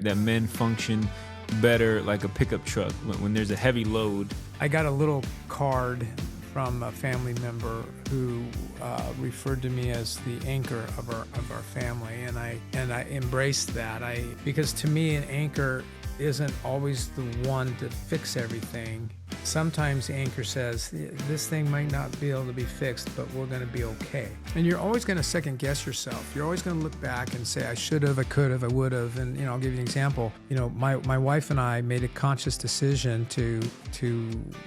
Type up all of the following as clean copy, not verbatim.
that men function better like a pickup truck when there's a heavy load. I got a little card from a family member who referred to me as the anchor of our family, and I embraced that. Because to me, an anchor isn't always the one to fix everything. Sometimes the anchor says, this thing might not be able to be fixed, but we're going to be okay. And you're always going to second guess yourself. You're always going to look back and say, I should have, I could have, I would have. And, I'll give you an example. My wife and I made a conscious decision to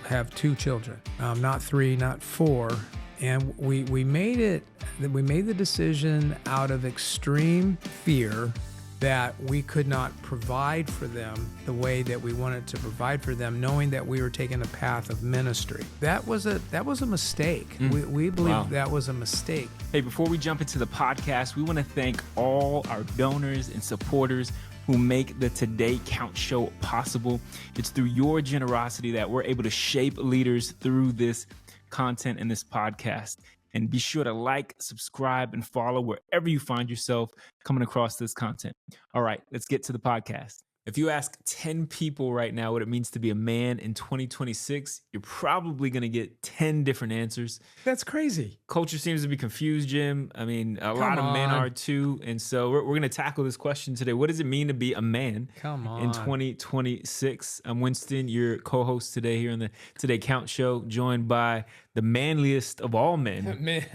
have 2 children, not 3, not 4. And we made the decision out of extreme fear that we could not provide for them the way that we wanted to provide for them, knowing that we were taking a path of ministry. That was a mistake. We believe that was a mistake. Hey, before we jump into the podcast, we want to thank all our donors and supporters who make the Today Count show possible. It's through your generosity that we're able to shape leaders through this content and this podcast. And be sure to like, subscribe, and follow wherever you find yourself coming across this content. All right, let's get to the podcast. If you ask 10 people right now what it means to be a man in 2026, you're probably going to get 10 different answers. That's crazy. Culture seems to be confused, Jim. I mean, a lot of men are too. And so we're going to tackle this question today. What does it mean to be a man in 2026? I'm Winston, your co-host today here on the Today Count show, joined by the manliest of all men,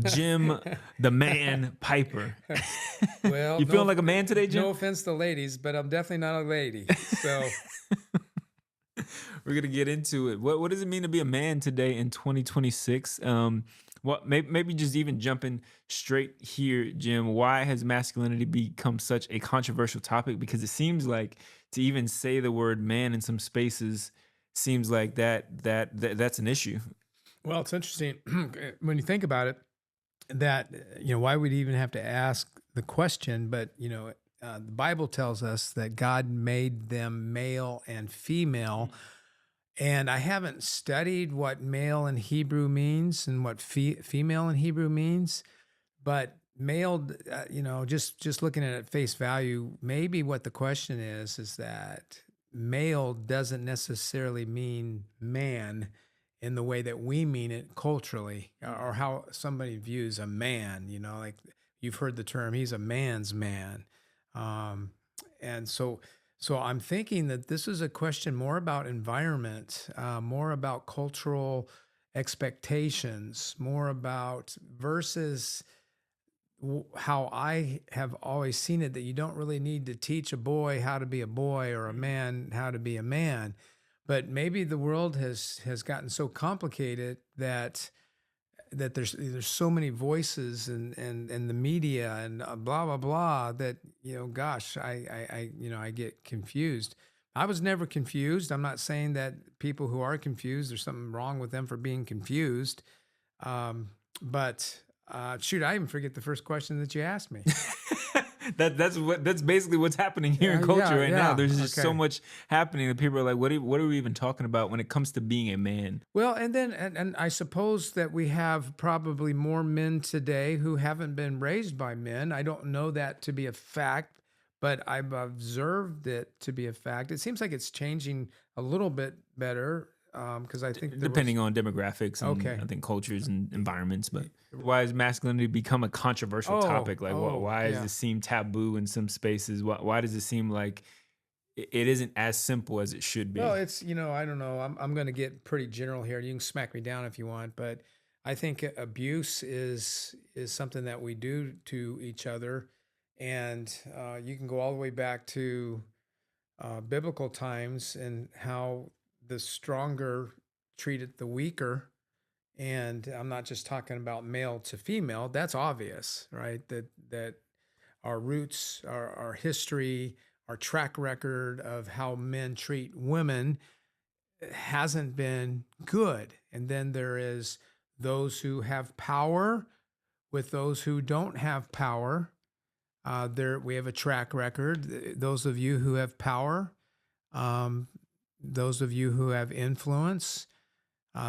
Jim, the man Piper. Well, you feeling like a man today, Jim? No offense to ladies, but I'm definitely not a lady. So we're gonna get into it. What does it mean to be a man today in 2026? Maybe just even jumping straight here, Jim. Why has masculinity become such a controversial topic? Because it seems like to even say the word man in some spaces seems like that's an issue. Well, it's interesting when you think about it, that, why we'd even have to ask the question, but, the Bible tells us that God made them male and female. And I haven't studied what male in Hebrew means and what female in Hebrew means, but male, just looking at it at face value, maybe what the question is that male doesn't necessarily mean man in the way that we mean it culturally, or how somebody views a man, like you've heard the term, he's a man's man. And so I'm thinking that this is a question more about environment, more about cultural expectations, more about versus how I have always seen it, that you don't really need to teach a boy how to be a boy or a man how to be a man. But maybe the world has gotten so complicated that there's so many voices and the media and blah blah blah that I get confused. I was never confused. I'm not saying that people who are confused, there's something wrong with them for being confused. But shoot, I even forget the first question that you asked me. That's basically what's happening here in culture right now. There's just so much happening that people are like, what are we even talking about when it comes to being a man? Well, and I suppose that we have probably more men today who haven't been raised by men. I don't know that to be a fact, but I've observed it to be a fact. It seems like it's changing a little bit better. Because I think depending on demographics and I think cultures and environments, but why has masculinity become a controversial topic? Like, why does this seem taboo in some spaces? Why does it seem like it isn't as simple as it should be? Well, it's I don't know. I'm going to get pretty general here. You can smack me down if you want, but I think abuse is something that we do to each other, and you can go all the way back to biblical times and how the stronger treated the weaker. And I'm not just talking about male to female. That's obvious, right? That our roots, our history, our track record of how men treat women hasn't been good. And then there is those who have power with those who don't have power. We have a track record. Those of you who have power, those of you who have influence,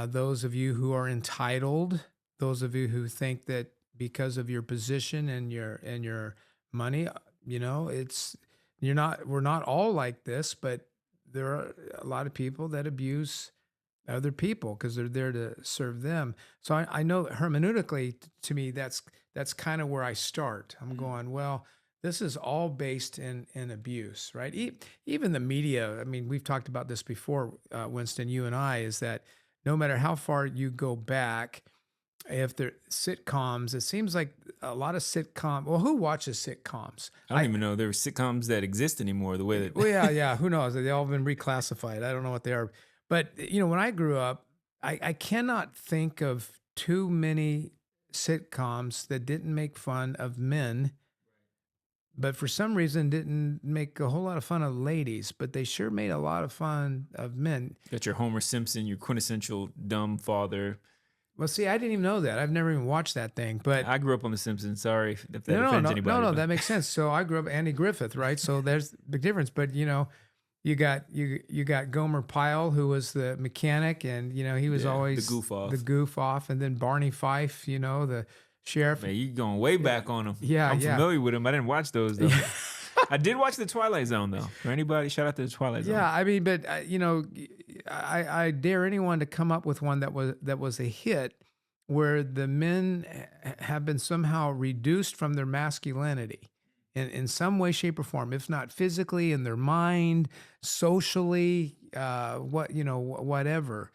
those of you who are entitled, those of you who think that because of your position and your money, we're not all like this, but there are a lot of people that abuse other people because they're there to serve them. So I know hermeneutically, to me, that's kind of where I start. I'm going, well, this is all based in abuse, right? Even the media. I mean, we've talked about this before, Winston, you and I, is that no matter how far you go back, if they're sitcoms, it seems like a lot of sitcom. Well, who watches sitcoms? I don't even know there are sitcoms that exist anymore. The way that Well, yeah. Who knows? They all been reclassified. I don't know what they are. But when I grew up, I cannot think of too many sitcoms that didn't make fun of men, but for some reason didn't make a whole lot of fun of ladies. But they sure made a lot of fun of men. got your Homer Simpson, your quintessential dumb father. Well, see, I didn't even know that. I've never even watched that thing. But I grew up on The Simpsons. Sorry if that no, offends anybody. no, but that makes sense. So I grew up Andy Griffith, right? So there's a big difference. But you got Gomer Pyle, who was the mechanic, and he was always the goof off, and then Barney Fife, the sheriff. Man, you going way back on him. Yeah, I'm familiar with him. I didn't watch those though. I did watch The Twilight Zone though. For anybody, shout out to The Twilight Zone. Yeah, I mean, but I dare anyone to come up with one that was a hit where the men have been somehow reduced from their masculinity in some way, shape, or form, if not physically, in their mind, socially, whatever.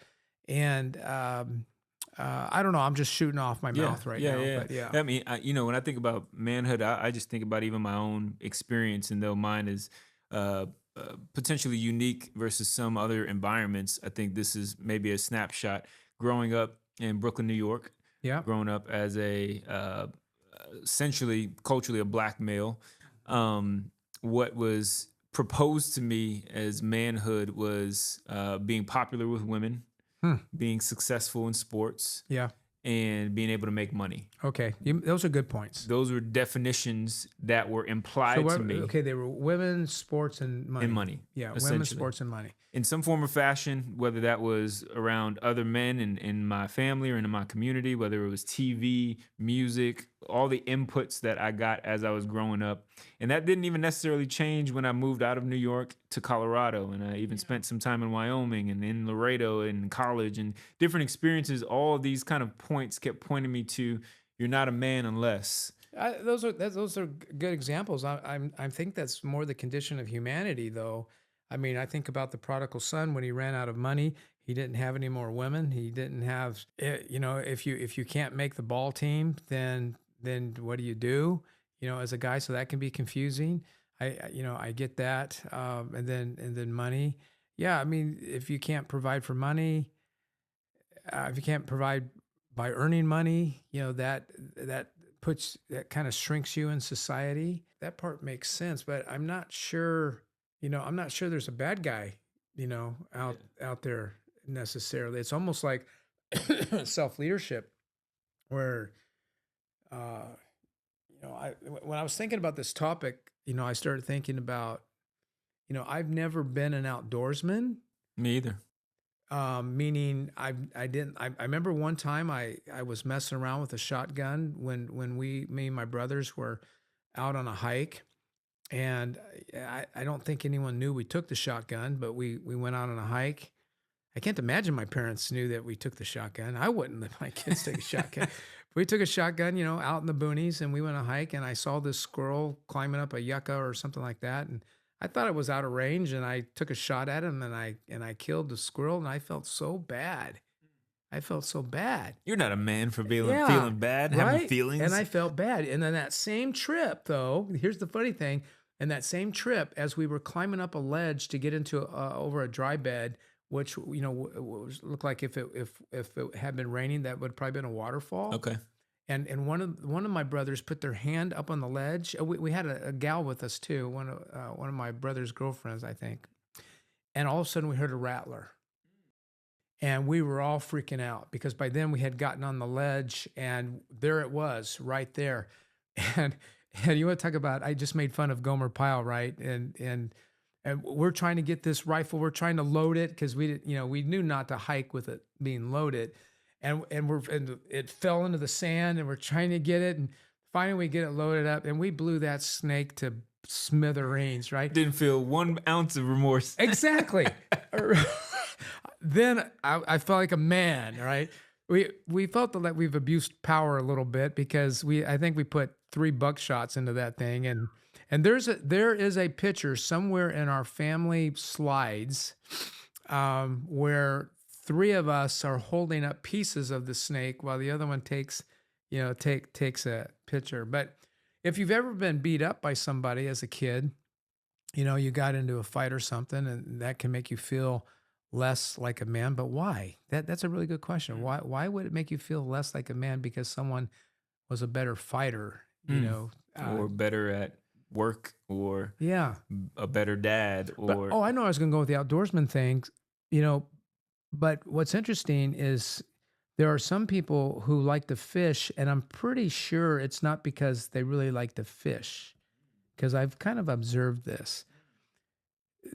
And I don't know. I'm just shooting off my mouth right now. Yeah. But yeah. I mean, when I think about manhood, I just think about even my own experience, and though mine is potentially unique versus some other environments, I think this is maybe a snapshot. Growing up in Brooklyn, New York, growing up as a essentially culturally a black male, what was proposed to me as manhood was being popular with women, being successful in sports, and being able to make money. Okay, those are good points. Those were definitions that were implied to me. Okay, they were women, sports, and money. Yeah, women, sports, and money. In some form or fashion, whether that was around other men in my family or in my community, whether it was TV, music, all the inputs that I got as I was growing up. And that didn't even necessarily change when I moved out of New York to Colorado. And I even spent some time in Wyoming and in Laredo and college and different experiences. All of these kind of points kept pointing me to, you're not a man unless. Those are good examples. I think that's more the condition of humanity, though. I mean, I think about the prodigal son when he ran out of money. He didn't have any more women. He didn't have, if you can't make the ball team, then what do? As a guy, so that can be confusing. I get that. And then money. Yeah, I mean, if you can't provide for money, if you can't provide by earning money, that kind of shrinks you in society. That part makes sense, but I'm not sure. I'm not sure there's a bad guy, out there necessarily. It's almost like self-leadership where, when I was thinking about this topic, I started thinking about, I've never been an outdoorsman. Me either. Meaning I remember one time I was messing around with a shotgun when me and my brothers were out on a hike. And I don't think anyone knew we took the shotgun, but we went out on a hike. I can't imagine my parents knew that we took the shotgun. I wouldn't let my kids take a shotgun. We took a shotgun, out in the boonies, and we went on a hike, and I saw this squirrel climbing up a yucca or something like that. And I thought it was out of range, and I took a shot at him, and I killed the squirrel, and I felt so bad. You're not a man for feeling bad, right? having feelings. And I felt bad. And then that same trip, though, here's the funny thing. And that same trip, as we were climbing up a ledge to get into over a dry bed, which looked like if it had been raining, that would have probably been a waterfall. Okay. And one of my brothers put their hand up on the ledge. We had a gal with us too, one of my brother's girlfriends, I think. And all of a sudden, we heard a rattler. And we were all freaking out because by then we had gotten on the ledge and there it was right there. And you want to talk about, I just made fun of Gomer Pyle, right? And we're trying to get this rifle. We're trying to load it because we knew not to hike with it being loaded. And it fell into the sand and we're trying to get it. And finally we get it loaded up and we blew that snake to smithereens, right? Didn't feel 1 ounce of remorse. Exactly. Then I felt like a man, right? We felt like we've abused power a little bit because I think we put 3 buckshots into that thing, and there is a picture somewhere in our family slides where 3 of us are holding up pieces of the snake while the other one takes a picture. But if you've ever been beat up by somebody as a kid, you got into a fight or something, and that can make you feel less like a man. But why? That's a really good question. Why would it make you feel less like a man because someone was a better fighter? Or better at work, or Yeah. a better dad, But or I know I was going to go with the outdoorsman thing, but what's interesting is there are some people who like to fish, and I'm pretty sure it's not because they really like to fish, because I've kind of observed this.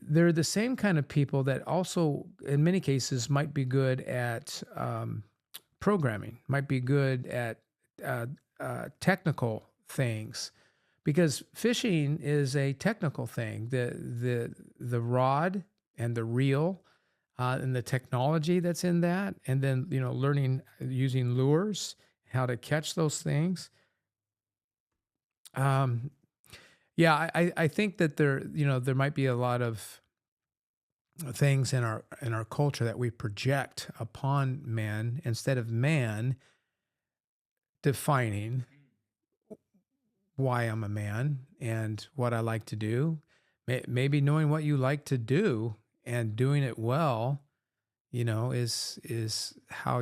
They're the same kind of people that also, in many cases, might be good at programming, might be good at technical things, because fishing is a technical thing. The rod and the reel and the technology that's in that, and then learning using lures, how to catch those things. Yeah, I think that there might be a lot of things in our culture that we project upon man instead of man defining why I'm a man and what I like to do. Maybe knowing what you like to do and doing it well, is how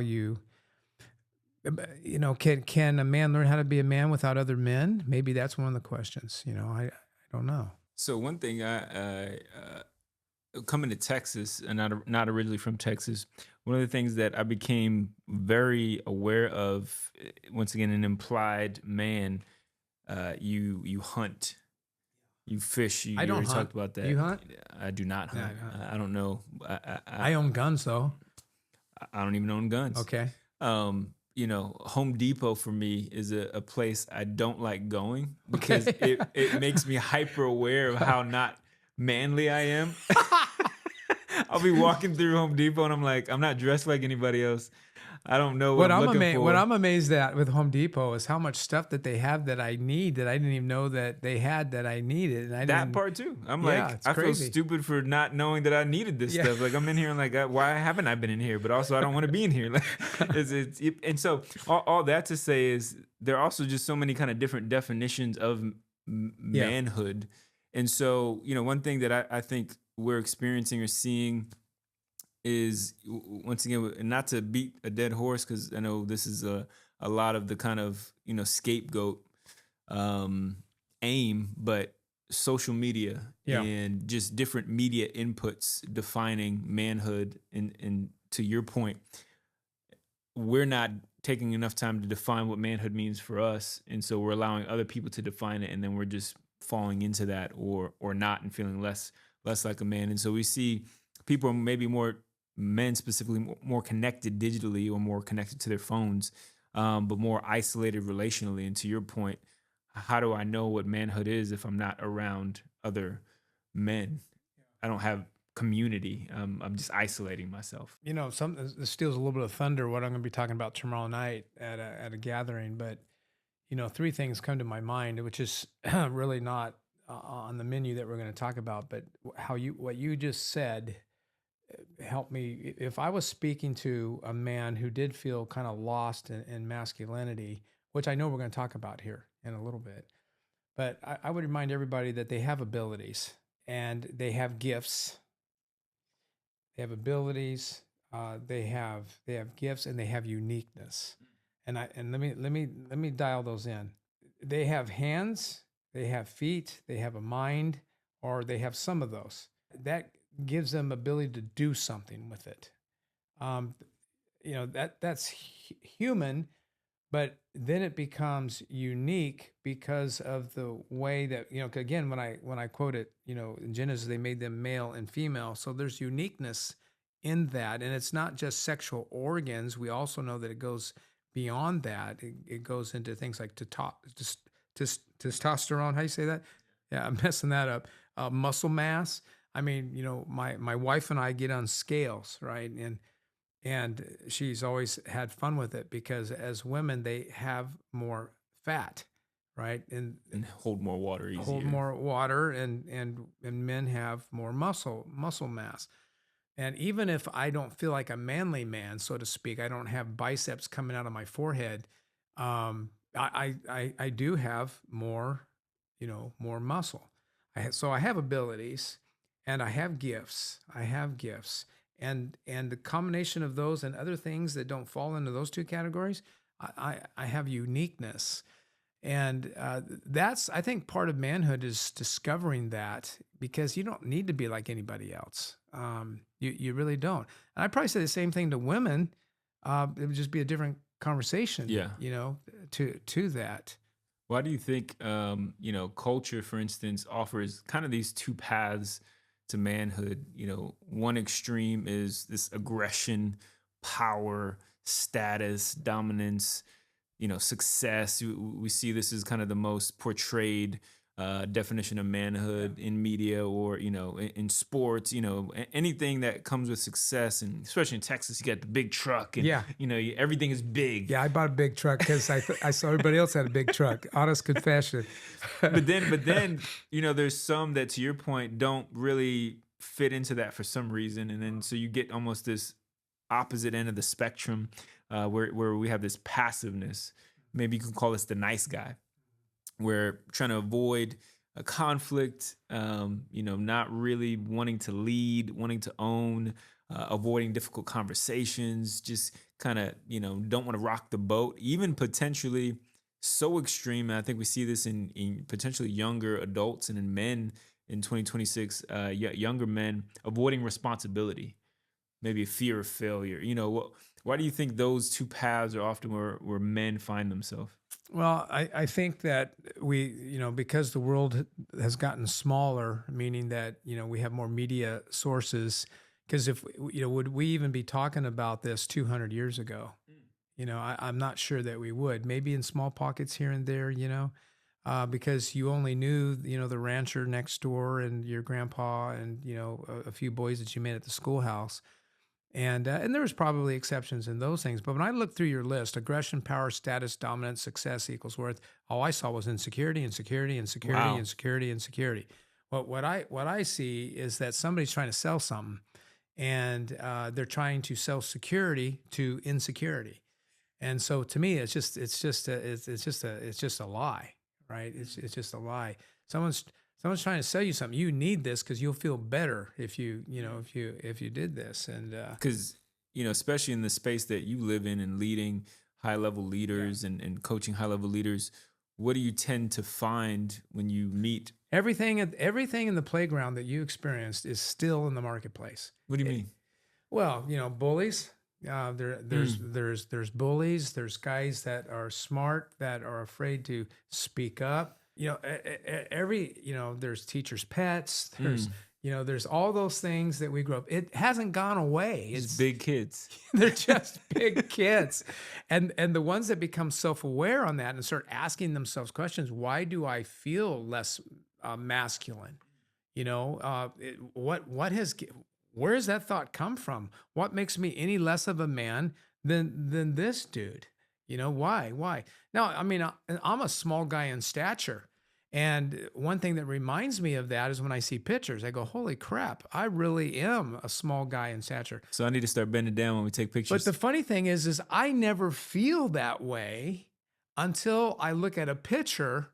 can a man learn how to be a man without other men? Maybe that's one of the questions. I don't know. So one thing, I coming to Texas, and not originally from Texas, one of the things that I became very aware of, once again, an implied man, you hunt, you fish. You I don't already hunt. talked about that. You hunt? I do not hunt. Yeah, I don't know. I own guns though. I don't even own guns. Okay. Home Depot for me is a place I don't like going because it makes me hyper aware of how not manly I am. I'll be walking through Home Depot and I'm like, I'm not dressed like anybody else. I don't know what I'm looking for. What I'm amazed at with Home Depot is how much stuff that they have that I need that I didn't even know that they had that I needed. And that part too. I'm Yeah, like, it's I feel crazy. stupid for not knowing that I needed this Yeah. stuff. Like I'm in here and like, why haven't I been in here? But also I don't want to be in here. Like, and so all that to say is there are also just so many kind of different definitions of manhood. And so, one thing that I think we're experiencing or seeing is, once again, not to beat a dead horse, because I know this is a lot of the kind of scapegoat aim, but social media and just different media inputs defining manhood, and to your point, we're not taking enough time to define what manhood means for us, and so we're allowing other people to define it, and then we're just falling into that or not, and feeling less like a man. And so we see people, maybe more men specifically, more connected digitally or more connected to their phones, but more isolated relationally. And to your point, how do I know what manhood is if I'm not around other men? I don't have community. I'm just isolating myself. Something this steals a little bit of thunder what I'm going to be talking about tomorrow night at a gathering, but 3 things come to my mind, which is really not on the menu that we're going to talk about, but what you just said helped me. If I was speaking to a man who did feel kind of lost in masculinity, which I know we're going to talk about here in a little bit, but I would remind everybody that they have abilities and they have gifts. They have abilities, they have gifts, and they have uniqueness. And let me dial those in. They have hands, they have feet, they have a mind, or they have some of those. That gives them ability to do something with it. That's human, but then it becomes unique because of the way that, again, when I quote it, in Genesis, they made them male and female. So there's uniqueness in that. And it's not just sexual organs. We also know that it goes beyond that. It goes into things like testosterone. How do you say that? Yeah, I'm messing that up. Muscle mass. I mean, my wife and I get on scales, right? And she's always had fun with it because as women, they have more fat, right? And And hold more water hold easier. more water, and men have more muscle mass. And even if I don't feel like a manly man, so to speak, I don't have biceps coming out of my forehead. I do have more, more muscle. So I have abilities, and I have gifts. And the combination of those and other things that don't fall into those two categories, I have uniqueness. And that's, I think, part of manhood is discovering that because you don't need to be like anybody else. You really don't. And I probably say the same thing to women. It would just be a different conversation, Yeah. to that. Why do you think, culture, for instance, offers kind of these two paths to manhood? One extreme is this aggression, power, status, dominance, success. We see this as kind of the most portrayed definition of manhood in media or, in sports, anything that comes with success. And especially in Texas, you got the big truck and, Yeah. everything is big. Yeah, I bought a big truck because I saw everybody else had a big truck. Honest confession. But then, there's some that, to your point, don't really fit into that for some reason. And then so you get almost this opposite end of the spectrum where we have this passiveness. Maybe you can call this the nice guy. We're trying to avoid a conflict, not really wanting to lead, wanting to own, avoiding difficult conversations, just kind of, don't want to rock the boat, even potentially so extreme. And I think we see this in potentially younger adults and in men in 2026, younger men avoiding responsibility, maybe a fear of failure. Why do you think those two paths are often where men find themselves? Well, I think that because the world has gotten smaller, meaning that, we have more media sources. Because if, would we even be talking about this 200 years ago? I'm not sure that we would. Maybe in small pockets here and there, because you only knew, the rancher next door and your grandpa and, a few boys that you met at the schoolhouse. And there was probably exceptions in those things. But when I look through your list, aggression, power, status, dominance, success equals worth, all I saw was insecurity, insecurity, insecurity, Wow. insecurity, insecurity. Well, what I see is that somebody's trying to sell something, and they're trying to sell security to insecurity. And so to me, it's just a lie, right? It's just a lie. Someone's trying to sell you something. You need this because you'll feel better if you did this. And Because, especially in the space that you live in and leading high level leaders and coaching high level leaders, what do you tend to find when you meet? everything in the playground that you experienced is still in the marketplace. What do you mean? Well, bullies. There's bullies. There's guys that are smart that are afraid to speak up. There's teachers' pets. There's all those things that we grew up. It hasn't gone away. It's big kids. They're just big kids, and the ones that become self-aware on that and start asking themselves questions: why do I feel less masculine? Where has that thought come from? What makes me any less of a man than this dude? Why? Now, I mean, I'm a small guy in stature. And one thing that reminds me of that is when I see pictures, I go, holy crap, I really am a small guy in stature. So I need to start bending down when we take pictures. But the funny thing is I never feel that way until I look at a picture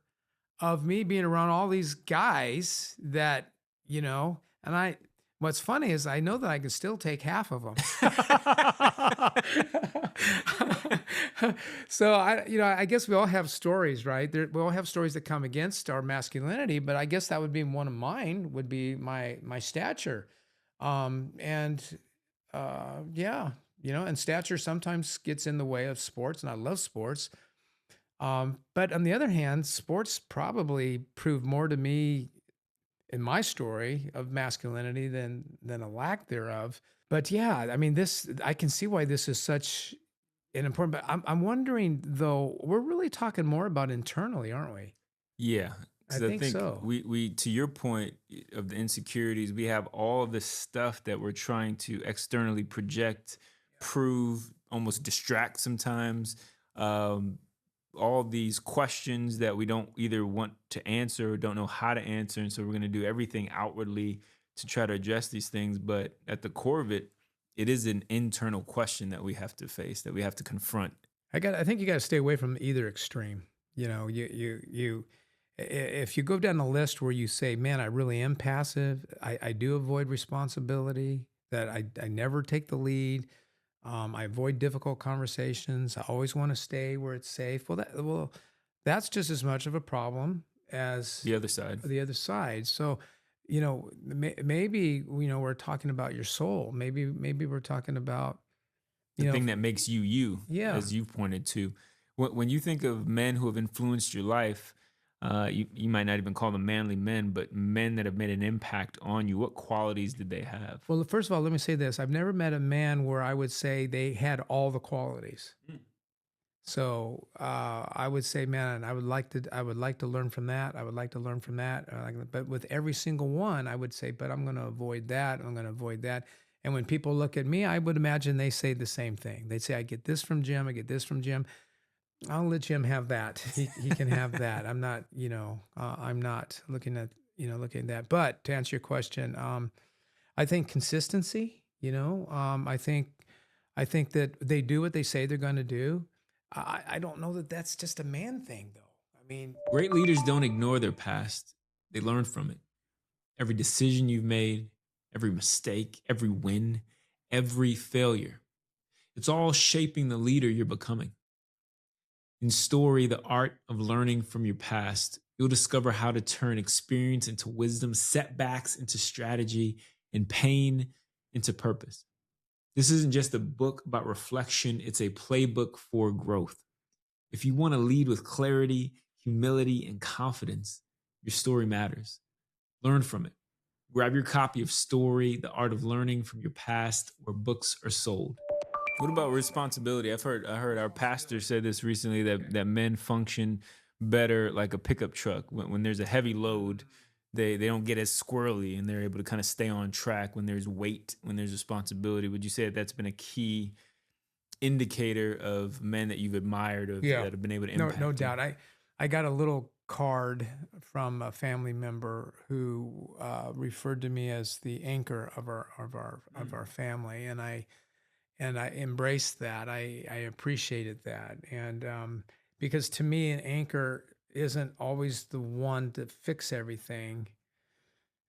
of me being around all these guys that, what's funny is I know that I can still take half of them. So I guess we all have stories, right? We all have stories that come against our masculinity, but I guess that would be one of mine. Would be my stature, and stature sometimes gets in the way of sports, and I love sports. But on the other hand, sports probably proved more to me in my story of masculinity than a lack thereof. But yeah, I mean, I can see why this is such an important. But I'm wondering though, we're really talking more about internally, aren't we? Yeah, I Because I think think so. we to your point of the insecurities, we have all this stuff that we're trying to externally project, prove, almost distract sometimes. Um, all these questions that we don't either want to answer or don't know how to answer, and so we're going to do everything outwardly to try to address these things. But at the core of it, it is an internal question that we have to face, that we have to confront. I think you got to stay away from either extreme. If you go down the list where you say, man, I really am passive, I do avoid responsibility, that I never take the lead, I avoid difficult conversations, I always want to stay where it's safe. That's just as much of a problem as The other side, the other side. So, maybe, we're talking about your soul. Maybe we're talking about, the you know, thing that makes you you, yeah. as you've pointed to. When you think of men who have influenced your life, you might not even call them manly men, but men that have made an impact on you. What qualities did they have? Well, first of all, let me say this. I've never met a man where I would say they had all the qualities. Mm. So I would say, man, I would like to learn from that. I would like to learn from that. But with every single one, I would say, but I'm going to avoid that. I'm going to avoid that. And when people look at me, I would imagine they say the same thing. They'd say, I get this from Jim. I get this from Jim. I'll let Jim have that. He can have that. I'm not, I'm not looking at, looking at that. But to answer your question, I think consistency, I think that they do what they say they're going to do. I don't know that that's just a man thing, though. I mean, Great leaders don't ignore their past, they learn from it. Every decision you've made, every mistake, every win, every failure, it's all shaping the leader you're becoming. In Story, the art of learning from your past, you'll discover how to turn experience into wisdom, setbacks into strategy, and pain into purpose. This isn't just a book about reflection, it's a playbook for growth. If you want to lead with clarity, humility, and confidence, your story matters. Learn from it. Grab your copy of Story, The Art of Learning from Your Past, where books are sold. What about responsibility? I heard our pastor say this recently, that men function better like a pickup truck. When there's a heavy load, they don't get as squirrely and they're able to kind of stay on track when there's weight, when there's responsibility. Would you say that that's been a key indicator of men that you've admired, yeah, that have been able to no impact you? doubt. I got a little card from a family member who referred to me as the anchor of our family, and I embraced that. I appreciated that, and because to me, an anchor isn't always the one to fix everything.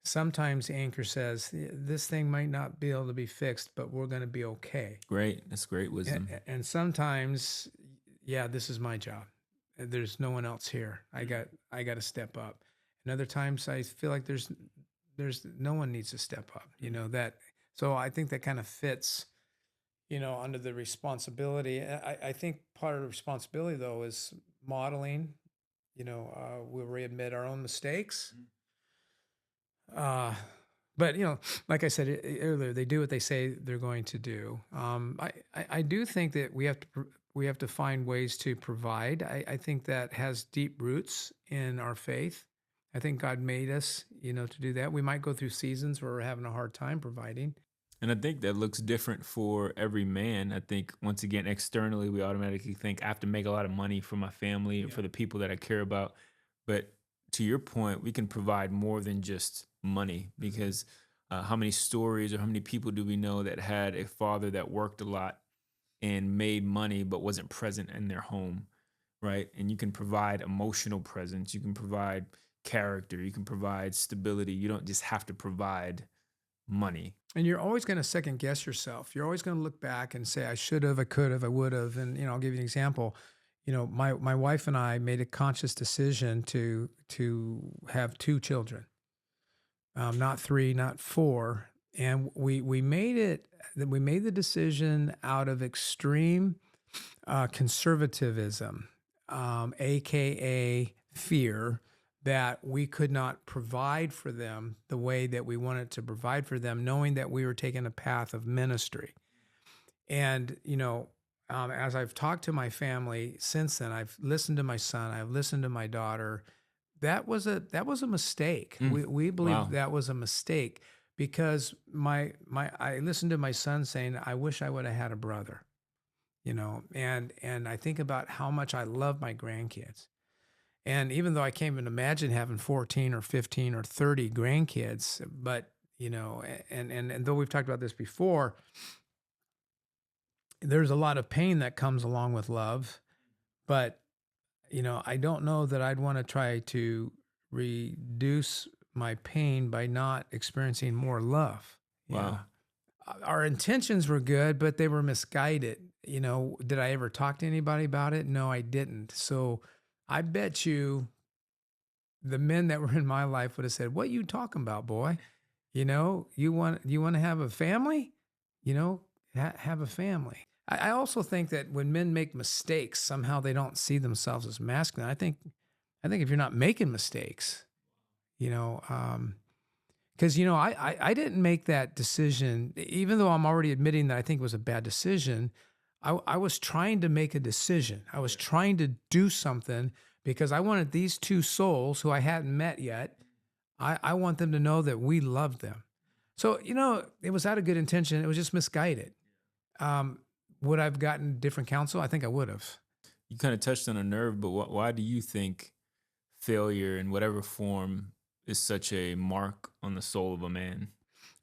Sometimes the anchor says, this thing might not be able to be fixed, but we're going to be okay. Great. That's great wisdom. And sometimes, yeah, this is my job. There's no one else here. I got to step up. And other times I feel like there's no one needs to step up, that. So I think that kind of fits, under the responsibility. I think part of the responsibility though is modeling, where we admit our own mistakes. Uh, but like I said earlier, they do what they say they're going to do. I do think that we have to find ways to provide. I think that has deep roots in our faith. I think God made us, to do that. We might go through seasons where we're having a hard time providing. And I think that looks different for every man. I think, once again, externally, we automatically think I have to make a lot of money for my family and Yeah. for the people that I care about. But to your point, we can provide more than just money, because how many stories or how many people do we know that had a father that worked a lot and made money but wasn't present in their home, right? And you can provide emotional presence, you can provide character, you can provide stability. You don't just have to provide money. And you're always going to second guess yourself. You're always going to look back and say, I should have, I could have, I would have. And, I'll give you an example. My wife and I made a conscious decision to have two children, not three, not four. And we made the decision out of extreme conservatism, AKA fear that we could not provide for them the way that we wanted to provide for them, knowing that we were taking a path of ministry. And, as I've talked to my family since then, I've listened to my son, I've listened to my daughter. that was a mistake. Mm. We believe Wow. that was a mistake because I listened to my son saying, I wish I would have had a brother, and I think about how much I love my grandkids. And even though I can't even imagine having 14 or 15 or 30 grandkids, but and though we've talked about this before, there's a lot of pain that comes along with love, but I don't know that I'd want to try to reduce my pain by not experiencing more love. Wow. Our intentions were good, but they were misguided. Did I ever talk to anybody about it? No, I didn't. So I bet you the men that were in my life would have said, "What you talking about, boy? You want to have a family? Have a family." I also think that when men make mistakes, somehow they don't see themselves as masculine. I think if you're not making mistakes, because I didn't make that decision, even though I'm already admitting that I think it was a bad decision. I was trying to make a decision. I was trying to do something because I wanted these two souls who I hadn't met yet. I want them to know that we love them. So it was out of good intention. It was just misguided. Would I've gotten different counsel? I think I would have. You kind of touched on a nerve, but why do you think failure in whatever form is such a mark on the soul of a man?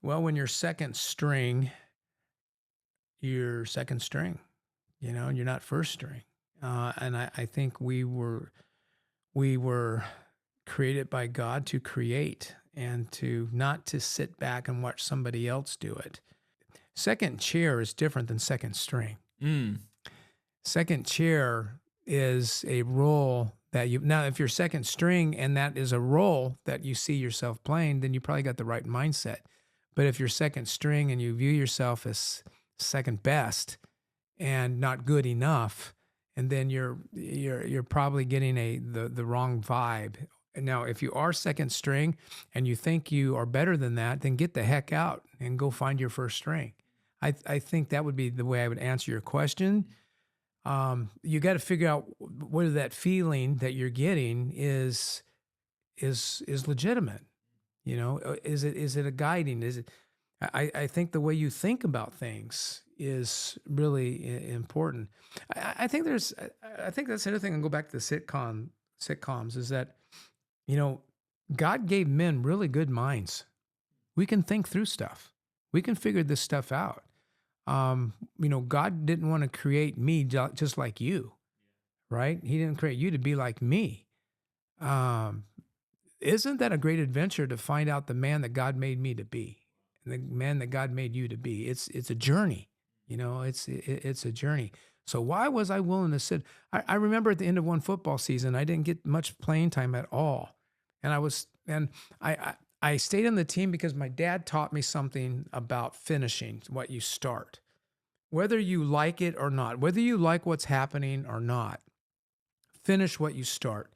Well, when you're second string, you're second string, and you're not first string. And I think we were created by God to create and to not to sit back and watch somebody else do it. Second chair is different than second string. Mm. Second chair is a role that now if you're second string and that is a role that you see yourself playing, then you probably got the right mindset. But if you're second string and you view yourself as second best and not good enough, and then you're probably getting the wrong vibe. Now, if you are second string and you think you are better than that, then get the heck out and go find your first string. I think that would be the way I would answer your question. You got to figure out whether that feeling that you're getting is legitimate. Is it a guiding? Is it? I think the way you think about things is really important. I think that's the other thing. And go back to the sitcoms is that God gave men really good minds. We can think through stuff. We can figure this stuff out. God didn't want to create me just like you, right? He didn't create you to be like me. Isn't that a great adventure to find out the man that God made me to be, and the man that God made you to be? It's a journey, it's a journey. So why was I willing to sit? I remember at the end of one football season, I didn't get much playing time at all, and I stayed on the team because my dad taught me something about finishing what you start. Whether you like it or not, whether you like what's happening or not, finish what you start.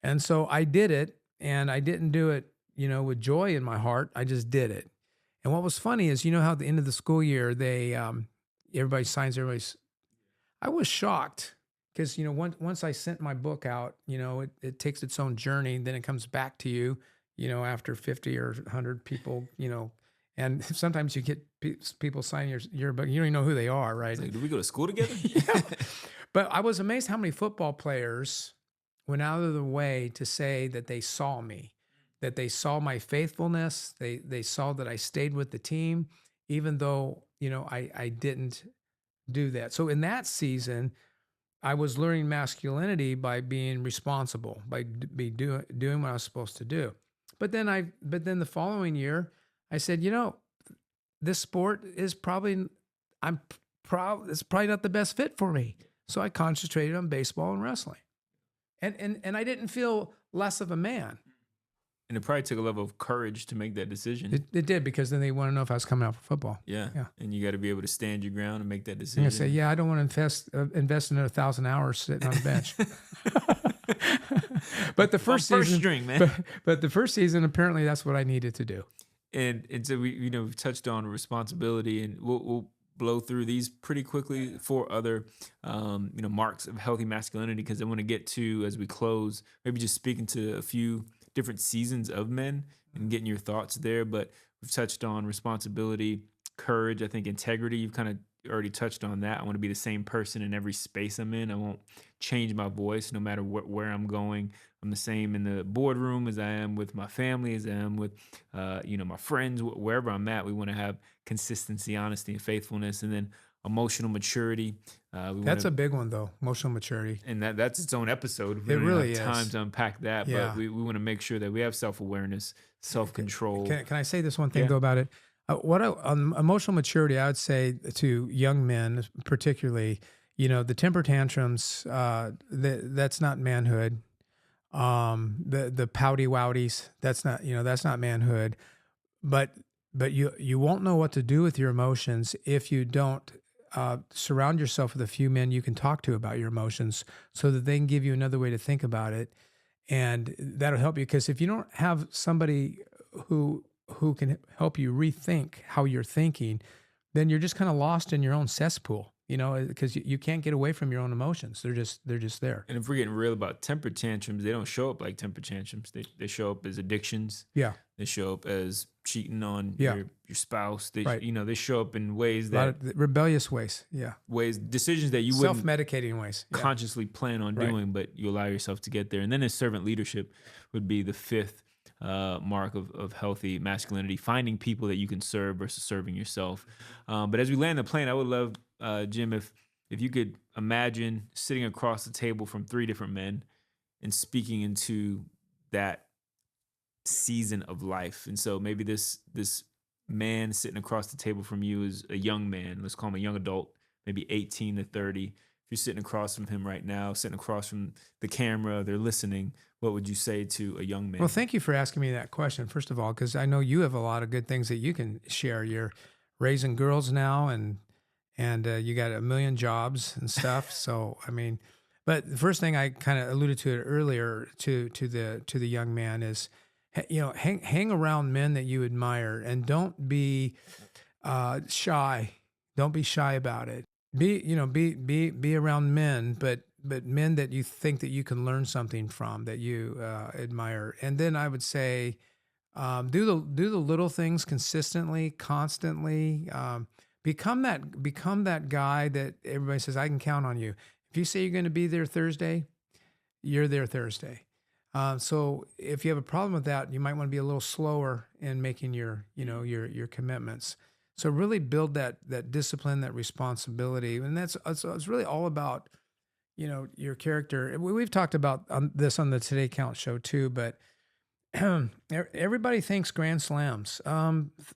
And so I did it, and I didn't do it, with joy in my heart. I just did it. And what was funny is, how at the end of the school year, everybody signs everybody's. I was shocked because, once I sent my book out, it takes its own journey, then it comes back to you, after 50 or 100 people, and sometimes you get people signing your book. You don't even know who they are, right? It's like, did we go to school together? Yeah. But I was amazed how many football players went out of the way to say that they saw me, that they saw my faithfulness. They saw that I stayed with the team, even though, I didn't do that. So in that season, I was learning masculinity by being responsible, by doing what I was supposed to do. But then the following year, I said, this sport is it's probably not the best fit for me. So I concentrated on baseball and wrestling. And I didn't feel less of a man. And it probably took a level of courage to make that decision. It did, because then they want to know if I was coming out for football. Yeah. Yeah. And you got to be able to stand your ground and make that decision. I say, I don't want to invest another 1,000 hours sitting on the bench. But the first season, string, man. But the first season, apparently that's what I needed to do. And so we've touched on responsibility, and we'll blow through these pretty quickly, four other marks of healthy masculinity, because I want to get to, as we close, maybe just speaking to a few different seasons of men and getting your thoughts there. But we've touched on responsibility, courage, I think integrity. You've kind of already touched on that. I want to be the same person in every space I'm in. I won't change my voice no matter where I'm going. I'm the same in the boardroom as I am with my family, as I am with my friends, wherever I'm at. We want to have consistency, honesty, and faithfulness. And then emotional maturity. That's a big one, though, emotional maturity. And that's its own episode. We It don't really have time is. to unpack that, Yeah. but we want to make sure that we have self-awareness, self-control. Can I say this one thing, Yeah. though, about it? On emotional maturity, I would say to young men, particularly, the temper tantrums, that's not manhood. The pouty wowdies, that's not manhood. But you won't know what to do with your emotions if you don't surround yourself with a few men you can talk to about your emotions, so that they can give you another way to think about it, and that'll help you. Because if you don't have somebody who can help you rethink how you're thinking, then you're just kind of lost in your own cesspool, because you can't get away from your own emotions. They're just there. And if we're getting real about temper tantrums, they don't show up like temper tantrums. They show up as addictions. Yeah. They show up as cheating on Yeah. your spouse. They Right. they show up in ways A lot that of rebellious ways. Yeah. decisions that you wouldn't Self-medicating ways. Yeah. consciously plan on Right. doing, but you allow yourself to get there. And then as servant leadership would be the fifth mark of healthy masculinity, finding people that you can serve versus serving yourself. But as we land the plane, I would love, Jim, if you could imagine sitting across the table from three different men and speaking into that season of life. And so maybe this man sitting across the table from you is a young man. Let's call him a young adult, maybe 18 to 30. If you're sitting across from him right now, sitting across from the camera, they're listening, what would you say to a young man? Well, thank you for asking me that question, first of all, because I know you have a lot of good things that you can share. You're raising girls now, and you got a million jobs and stuff. So, I mean, but the first thing I kind of alluded to it earlier to the young man is, hang around men that you admire, and don't be shy. Don't be shy about it. Be around men, but men that you think that you can learn something from, that you admire. And then I would say, do the little things consistently, constantly. Become that guy that everybody says, I can count on you. If you say you're going to be there Thursday, you're there Thursday. So if you have a problem with that, you might want to be a little slower in making your commitments. So really build that discipline, that responsibility, and it's really all about your character. We've talked about this on the Today Count show too, but everybody thinks grand slams.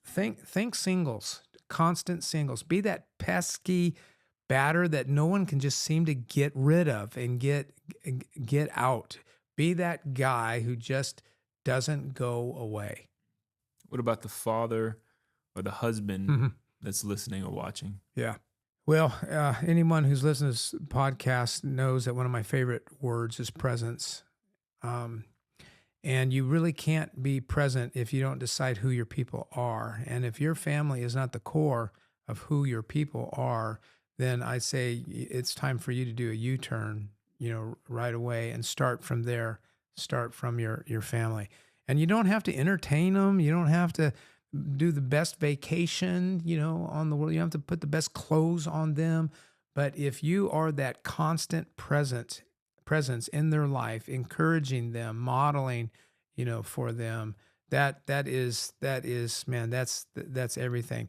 Think singles, constant singles. Be that pesky batter that no one can just seem to get rid of and get out. Be that guy who just doesn't go away. What about the father or the husband that's listening or watching? Yeah. Well, anyone who's listening to this podcast knows that one of my favorite words is presence. And you really can't be present if you don't decide who your people are. And if your family is not the core of who your people are, then I say it's time for you to do a U-turn, right away, and start from there. Start from your family. And you don't have to entertain them. You don't have to do the best vacation, on the world. You don't have to put the best clothes on them. But if you are that constant presence in their life, encouraging them, modeling, for them, that is, man, that's everything.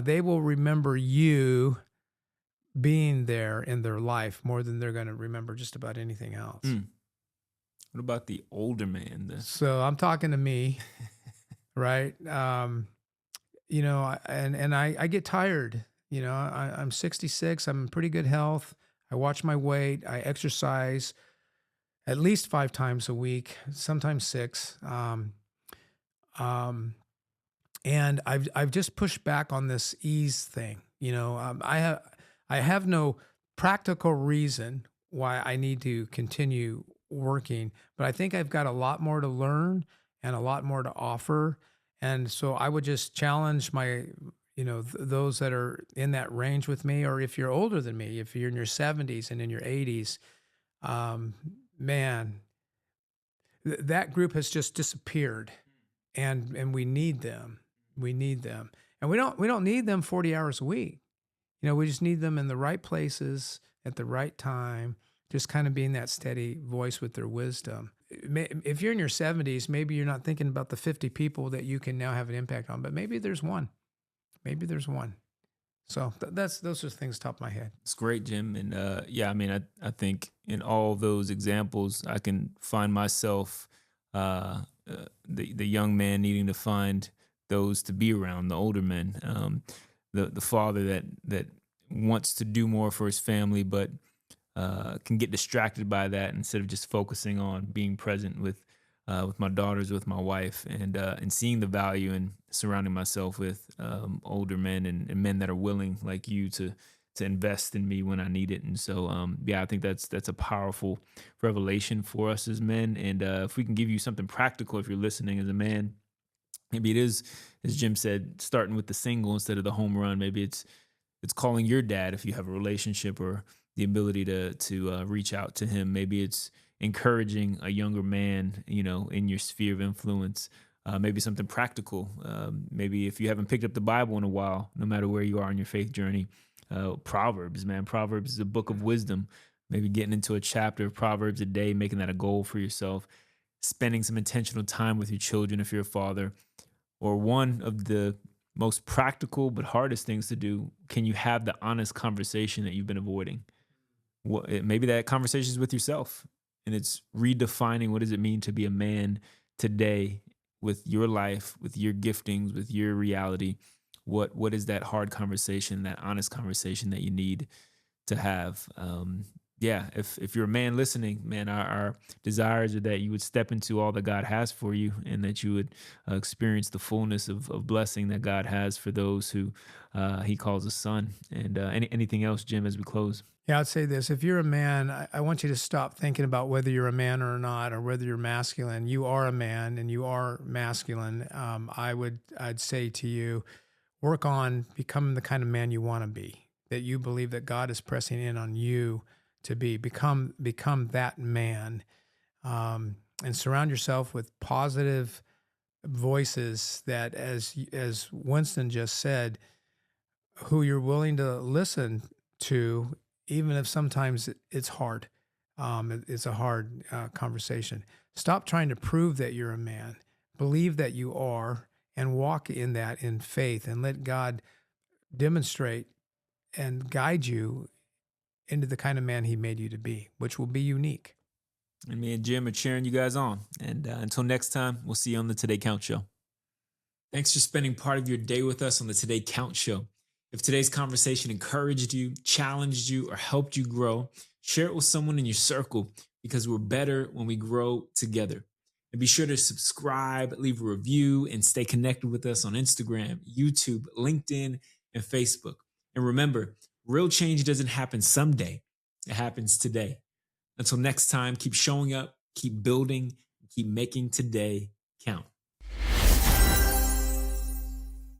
They will remember you being there in their life more than they're going to remember just about anything else. What about the older man? So I'm talking to me, right? And I get tired. I'm 66. I'm in pretty good health. I watch my weight. I exercise at least 5 times a week, sometimes 6. And I've just pushed back on this ease thing. I have no practical reason why I need to continue working, but I think I've got a lot more to learn and a lot more to offer. And so I would just challenge my those that are in that range with me, or if you're older than me, if you're in your 70s and in your 80s, um, man, that group has just disappeared, and we need them. We need them, and we don't need them 40 hours a week. We just need them in the right places at the right time, just kind of being that steady voice with their wisdom. If you're in your 70s, maybe you're not thinking about the 50 people that you can now have an impact on, but maybe there's one. Maybe there's one. So those are things top of my head. It's great, Jim. And yeah, I mean, I think in all those examples, I can find myself, the young man needing to find those to be around, the older men, the father that wants to do more for his family, but can get distracted by that instead of just focusing on being present with my daughters, with my wife, and seeing the value in surrounding myself with older men and men that are willing, like you, to invest in me when I need it. And so, yeah, I think that's a powerful revelation for us as men. And if we can give you something practical, if you're listening as a man, maybe it is, as Jim said, starting with the single instead of the home run. Maybe it's calling your dad if you have a relationship or the ability to reach out to him. Maybe it's encouraging a younger man, in your sphere of influence. Maybe something practical. Maybe if you haven't picked up the Bible in a while, no matter where you are in your faith journey, Proverbs, man. Proverbs is a book of wisdom. Maybe getting into a chapter of Proverbs a day, making that a goal for yourself. Spending some intentional time with your children if you're a father. Or one of the most practical but hardest things to do, can you have the honest conversation that you've been avoiding? Maybe that conversation is with yourself, and it's redefining what does it mean to be a man today with your life, with your giftings, with your reality. What is that hard conversation, that honest conversation that you need to have? Yeah, if you're a man listening, man, our desires are that you would step into all that God has for you, and that you would experience the fullness of blessing that God has for those who He calls a son. And anything else, Jim, as we close? Yeah, I'd say this. If you're a man, I want you to stop thinking about whether you're a man or not, or whether you're masculine. You are a man and you are masculine. I'd say to you, work on becoming the kind of man you want to be, that you believe that God is pressing in on you to be. Become that man, and surround yourself with positive voices that, as Winston just said, who you're willing to listen to, even if sometimes it's hard. It's a hard conversation. Stop trying to prove that you're a man. Believe that you are, and walk in that in faith, and let God demonstrate and guide you into the kind of man He made you to be, which will be unique. And me and Jim are cheering you guys on. And until next time, we'll see you on the Today Count Show. Thanks for spending part of your day with us on the Today Count Show. If today's conversation encouraged you, challenged you, or helped you grow, share it with someone in your circle, because we're better when we grow together. And be sure to subscribe, leave a review, and stay connected with us on Instagram, YouTube, LinkedIn, and Facebook. And remember, real change doesn't happen someday. It happens today. Until next time, keep showing up, keep building, keep making today count.